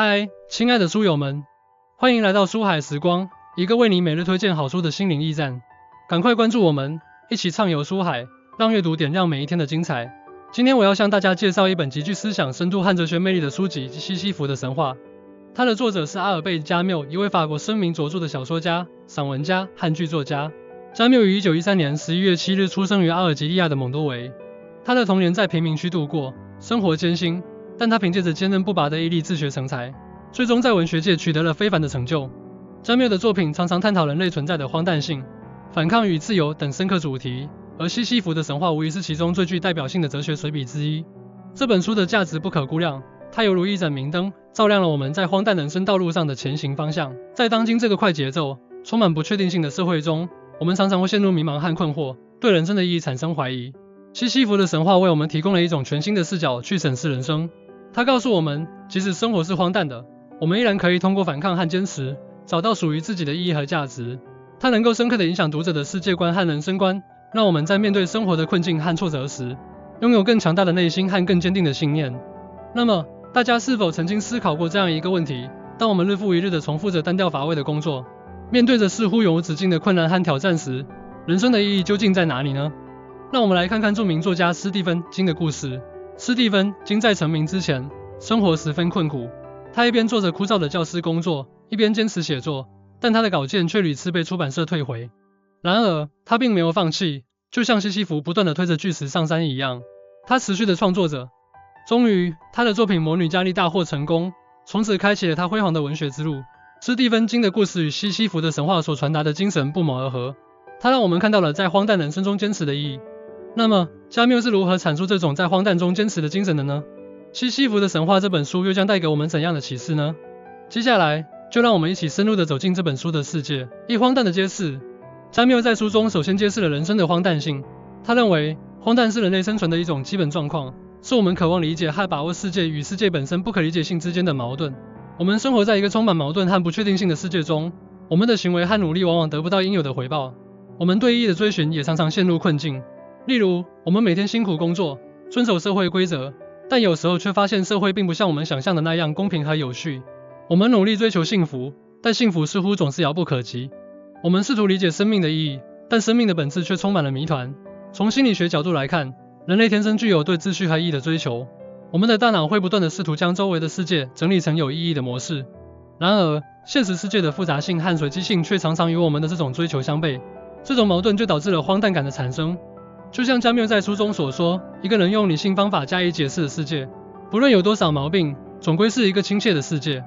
嗨，亲爱的书友们，欢迎来到书海时光，一个为你每日推荐好书的心灵驿站。赶快关注我们，一起畅游书海，让阅读点亮每一天的精彩。今天我要向大家介绍一本极具思想深度和哲学魅力的书籍《西西弗的神话》。它的作者是阿尔贝·加缪，一位法国声名卓著的小说家、散文家和剧作家。加缪于1913年11月7日出生于阿尔及利亚的蒙多维。他的童年在贫民区度过，生活艰辛，但他凭借着坚韧不拔的毅力自学成才，最终在文学界取得了非凡的成就。加缪的作品常常探讨人类存在的荒诞性、反抗与自由等深刻主题，而西西弗的神话无疑是其中最具代表性的哲学随笔之一。这本书的价值不可估量，它犹如一盏明灯，照亮了我们在荒诞人生道路上的前行方向。在当今这个快节奏、充满不确定性的社会中，我们常常会陷入迷茫和困惑，对人生的意义产生怀疑。西西弗的神话为我们提供了一种全新的视角去审视人生。它告诉我们，即使生活是荒诞的，我们依然可以通过反抗和坚持，找到属于自己的意义和价值。它能够深刻地影响读者的世界观和人生观，让我们在面对生活的困境和挫折时，拥有更强大的内心和更坚定的信念。那么，大家是否曾经思考过这样一个问题：当我们日复一日地重复着单调乏味的工作，面对着似乎永无止境的困难和挑战时，人生的意义究竟在哪里呢？让我们来看看著名作家斯蒂芬·金的故事。斯蒂芬·金在成名之前，生活十分困苦。他一边做着枯燥的教师工作，一边坚持写作，但他的稿件却屡次被出版社退回。然而，他并没有放弃，就像西西弗不断地推着巨石上山一样，他持续地创作着。终于，他的作品《魔女佳丽》大获成功，从此开启了他辉煌的文学之路。斯蒂芬·金的故事与西西弗的神话所传达的精神不谋而合，他让我们看到了在荒诞人生中坚持的意义。那么，加缪是如何阐述这种在荒诞中坚持的精神的呢？西西弗的神话这本书又将带给我们怎样的启示呢？接下来，就让我们一起深入地走进这本书的世界。一荒诞的揭示。加缪在书中首先揭示了人生的荒诞性。他认为，荒诞是人类生存的一种基本状况，是我们渴望理解和把握世界与世界本身不可理解性之间的矛盾。我们生活在一个充满矛盾和不确定性的世界中，我们的行为和努力往往得不到应有的回报，我们对意义的追寻也常常陷入困境。例如，我们每天辛苦工作，遵守社会规则，但有时候却发现社会并不像我们想象的那样公平和有序。我们努力追求幸福，但幸福似乎总是遥不可及。我们试图理解生命的意义，但生命的本质却充满了谜团。从心理学角度来看，人类天生具有对秩序和意义的追求。我们的大脑会不断地试图将周围的世界整理成有意义的模式。然而，现实世界的复杂性和随机性却常常与我们的这种追求相悖。这种矛盾就导致了荒诞感的产生。就像加缪在书中所说，一个人用理性方法加以解释的世界，不论有多少毛病，总归是一个亲切的世界。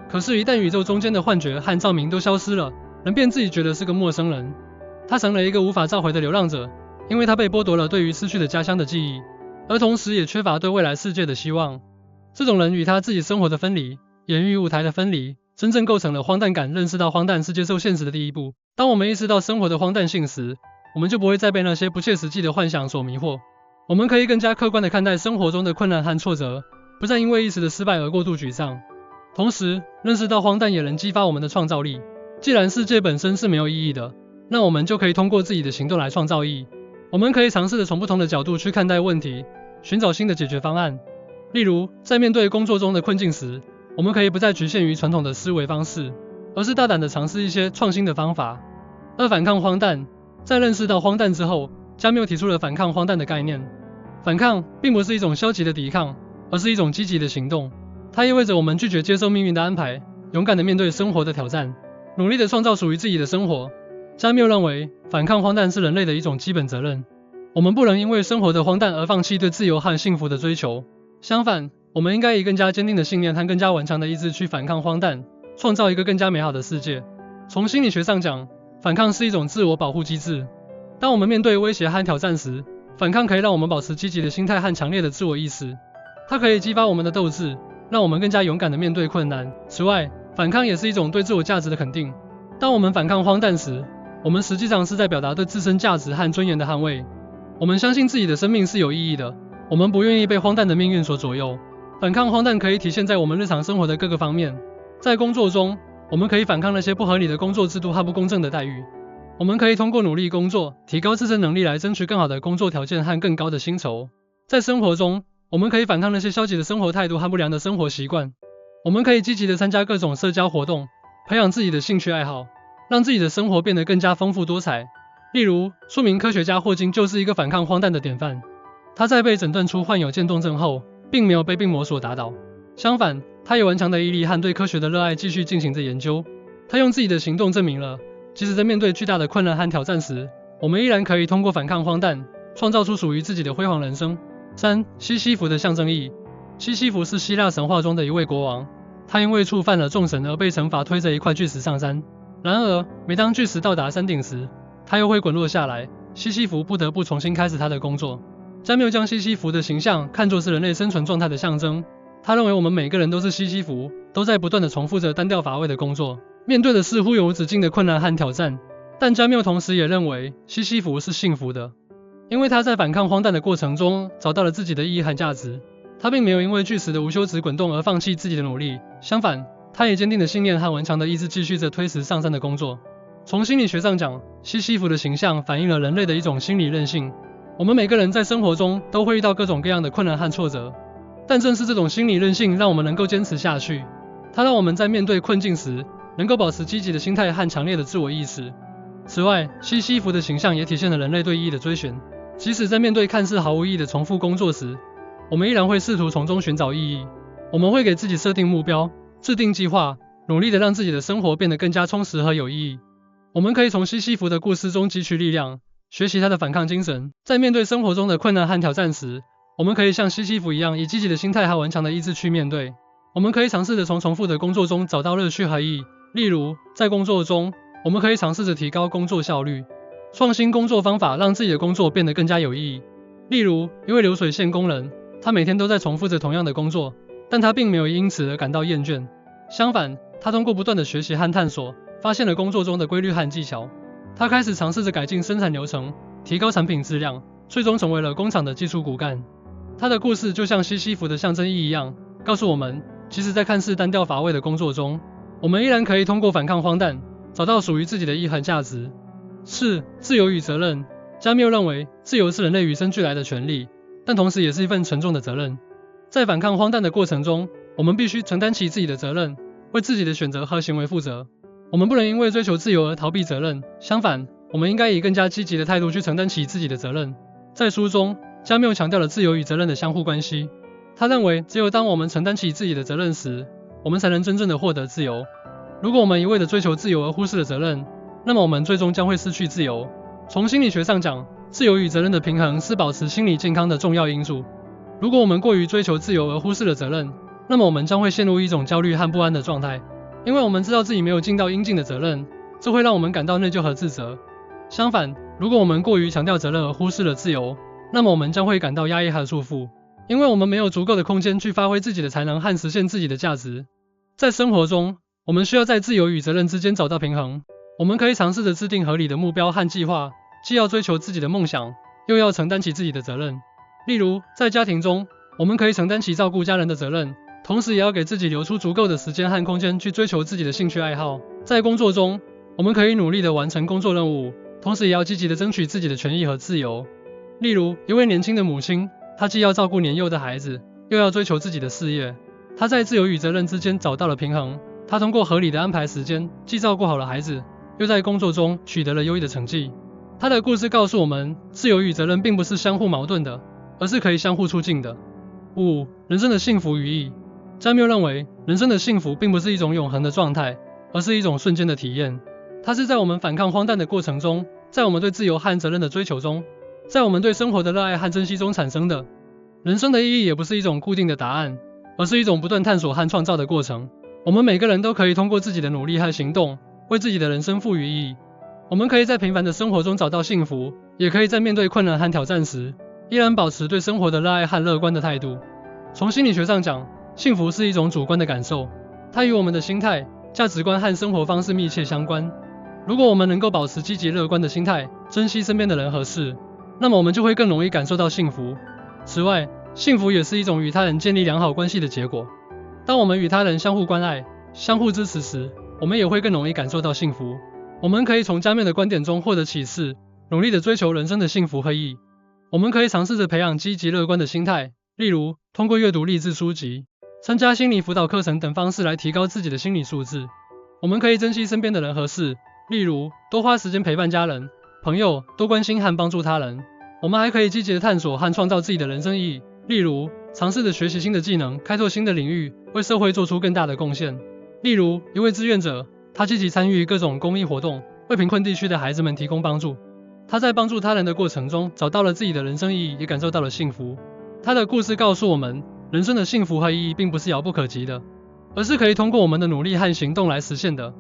可是，一旦宇宙中间的幻觉和照明都消失了，人便自己觉得是个陌生人。他成了一个无法召回的流浪者，因为他被剥夺了对于失去的家乡的记忆，而同时也缺乏对未来世界的希望。这种人与他自己生活的分离，演绎舞台的分离，真正构成了荒诞感。认识到荒诞是接受现实的第一步。当我们意识到生活的荒诞性时，我们就不会再被那些不切实际的幻想所迷惑。我们可以更加客观地看待生活中的困难和挫折，不再因为一时的失败而过度沮丧。同时，认识到荒诞也能激发我们的创造力。既然世界本身是没有意义的，那我们就可以通过自己的行动来创造意义。我们可以尝试着从不同的角度去看待问题，寻找新的解决方案。例如，在面对工作中的困境时，我们可以不再局限于传统的思维方式，而是大胆地尝试一些创新的方法。而反抗荒诞。在认识到荒诞之后，加缪提出了反抗荒诞的概念。反抗并不是一种消极的抵抗，而是一种积极的行动。它意味着我们拒绝接受命运的安排，勇敢地面对生活的挑战，努力地创造属于自己的生活。加缪认为，反抗荒诞是人类的一种基本责任。我们不能因为生活的荒诞而放弃对自由和幸福的追求。相反，我们应该以更加坚定的信念和更加顽强的意志去反抗荒诞，创造一个更加美好的世界。从心理学上讲，反抗是一种自我保护机制。当我们面对威胁和挑战时，反抗可以让我们保持积极的心态和强烈的自我意识。它可以激发我们的斗志，让我们更加勇敢地面对困难。此外，反抗也是一种对自我价值的肯定。当我们反抗荒诞时，我们实际上是在表达对自身价值和尊严的捍卫。我们相信自己的生命是有意义的，我们不愿意被荒诞的命运所左右。反抗荒诞可以体现在我们日常生活的各个方面。在工作中，我们可以反抗那些不合理的工作制度和不公正的待遇。我们可以通过努力工作，提高自身能力来争取更好的工作条件和更高的薪酬。在生活中，我们可以反抗那些消极的生活态度和不良的生活习惯。我们可以积极的参加各种社交活动，培养自己的兴趣爱好，让自己的生活变得更加丰富多彩。例如，著名科学家霍金就是一个反抗荒诞的典范。他在被诊断出患有渐冻症后，并没有被病魔所打倒，相反，他有顽强的毅力和对科学的热爱，继续进行着研究。他用自己的行动证明了，即使在面对巨大的困难和挑战时，我们依然可以通过反抗荒诞，创造出属于自己的辉煌人生。3. 西西弗的象征意义。西西弗是希腊神话中的一位国王，他因为触犯了众神而被惩罚推着一块巨石上山。然而，每当巨石到达山顶时，他又会滚落下来，西西弗不得不重新开始他的工作。加缪将西西弗的形象看作是人类生存状态的象征，他认为我们每个人都是西西弗，都在不断地重复着单调乏味的工作，面对的似乎永无止境的困难和挑战。但加缪同时也认为西西弗是幸福的，因为他在反抗荒诞的过程中找到了自己的意义和价值。他并没有因为巨石的无休止滚动而放弃自己的努力，相反，他以坚定的信念和顽强的意志继续着推石上山的工作。从心理学上讲，西西弗的形象反映了人类的一种心理韧性。我们每个人在生活中都会遇到各种各样的困难和挫折，但正是这种心理韧性让我们能够坚持下去。它让我们在面对困境时能够保持积极的心态和强烈的自我意识。此外，西西弗的形象也体现了人类对意义的追寻。即使在面对看似毫无意义的重复工作时，我们依然会试图从中寻找意义。我们会给自己设定目标，制定计划，努力地让自己的生活变得更加充实和有意义。我们可以从西西弗的故事中汲取力量，学习他的反抗精神。在面对生活中的困难和挑战时，我们可以像西西弗一样，以积极的心态和顽强的意志去面对。我们可以尝试着从重复的工作中找到乐趣和意义。例如，在工作中，我们可以尝试着提高工作效率，创新工作方法，让自己的工作变得更加有意义。例如，一位流水线工人，他每天都在重复着同样的工作，但他并没有因此而感到厌倦。相反，他通过不断的学习和探索，发现了工作中的规律和技巧。他开始尝试着改进生产流程，提高产品质量，最终成为了工厂的技术骨干。他的故事就像西西弗的象征意义一样，告诉我们，即使在看似单调乏味的工作中，我们依然可以通过反抗荒诞，找到属于自己的意义和价值。4. 自由与责任。加缪认为，自由是人类与生俱来的权利，但同时也是一份沉重的责任。在反抗荒诞的过程中，我们必须承担起自己的责任，为自己的选择和行为负责。我们不能因为追求自由而逃避责任，相反，我们应该以更加积极的态度去承担起自己的责任。在书中，加缪强调了自由与责任的相互关系。他认为，只有当我们承担起自己的责任时，我们才能真正的获得自由。如果我们一味地追求自由而忽视了责任，那么我们最终将会失去自由。从心理学上讲，自由与责任的平衡是保持心理健康的重要因素。如果我们过于追求自由而忽视了责任，那么我们将会陷入一种焦虑和不安的状态，因为我们知道自己没有尽到应尽的责任，这会让我们感到内疚和自责。相反，如果我们过于强调责任而忽视了自由，那么我们将会感到压抑和束缚，因为我们没有足够的空间去发挥自己的才能和实现自己的价值。在生活中，我们需要在自由与责任之间找到平衡。我们可以尝试着制定合理的目标和计划，既要追求自己的梦想，又要承担起自己的责任。例如，在家庭中，我们可以承担起照顾家人的责任，同时也要给自己留出足够的时间和空间去追求自己的兴趣爱好。在工作中，我们可以努力地完成工作任务，同时也要积极地争取自己的权益和自由。例如，一位年轻的母亲，她既要照顾年幼的孩子，又要追求自己的事业。她在自由与责任之间找到了平衡。她通过合理的安排时间，既照顾好了孩子，又在工作中取得了优异的成绩。她的故事告诉我们，自由与责任并不是相互矛盾的，而是可以相互促进的。5. 人生的幸福与意义。加缪认为，人生的幸福并不是一种永恒的状态，而是一种瞬间的体验。它是在我们反抗荒诞的过程中，在我们对自由和责任的追求中，在我们对生活的热爱和珍惜中产生的。人生的意义也不是一种固定的答案，而是一种不断探索和创造的过程。我们每个人都可以通过自己的努力和行动，为自己的人生赋予意义。我们可以在平凡的生活中找到幸福，也可以在面对困难和挑战时，依然保持对生活的热爱和乐观的态度。从心理学上讲，幸福是一种主观的感受，它与我们的心态、价值观和生活方式密切相关。如果我们能够保持积极乐观的心态，珍惜身边的人和事，那么我们就会更容易感受到幸福。此外，幸福也是一种与他人建立良好关系的结果。当我们与他人相互关爱、相互支持时，我们也会更容易感受到幸福。我们可以从加缪的观点中获得启示，努力地追求人生的幸福和意义。我们可以尝试着培养积极乐观的心态，例如通过阅读励志书籍、参加心理辅导课程等方式来提高自己的心理素质。我们可以珍惜身边的人和事，例如多花时间陪伴家人、朋友，多关心和帮助他人。我们还可以积极的探索和创造自己的人生意义，例如尝试着学习新的技能，开拓新的领域，为社会做出更大的贡献。例如一位志愿者，他积极参与各种公益活动，为贫困地区的孩子们提供帮助。他在帮助他人的过程中，找到了自己的人生意义，也感受到了幸福。他的故事告诉我们，人生的幸福和意义并不是遥不可及的，而是可以通过我们的努力和行动来实现的。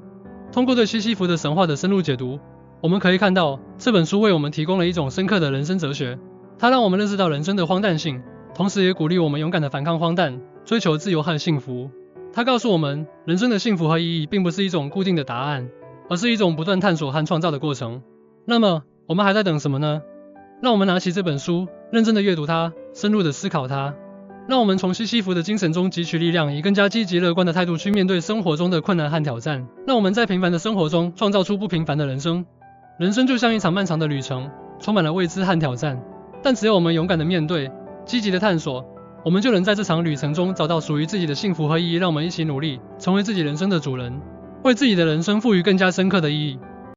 通过对西西弗的神话的深入解读，我们可以看到这本书为我们提供了一种深刻的人生哲学。它让我们认识到人生的荒诞性，同时也鼓励我们勇敢地反抗荒诞，追求自由和幸福。它告诉我们，人生的幸福和意义并不是一种固定的答案，而是一种不断探索和创造的过程。那么，我们还在等什么呢？让我们拿起这本书，认真地阅读它，深入地思考它。让我们从西西弗的精神中汲取力量，以更加积极乐观的态度去面对生活中的困难和挑战。让我们在平凡的生活中创造出不平凡的人生。人生就像一场漫长的旅程，充满了未知和挑战。但只要我们勇敢地面对，积极地探索，我们就能在这场旅程中找到属于自己的幸福和意义。让我们一起努力，成为自己人生的主人，为自己的人生赋予更加深刻的意义。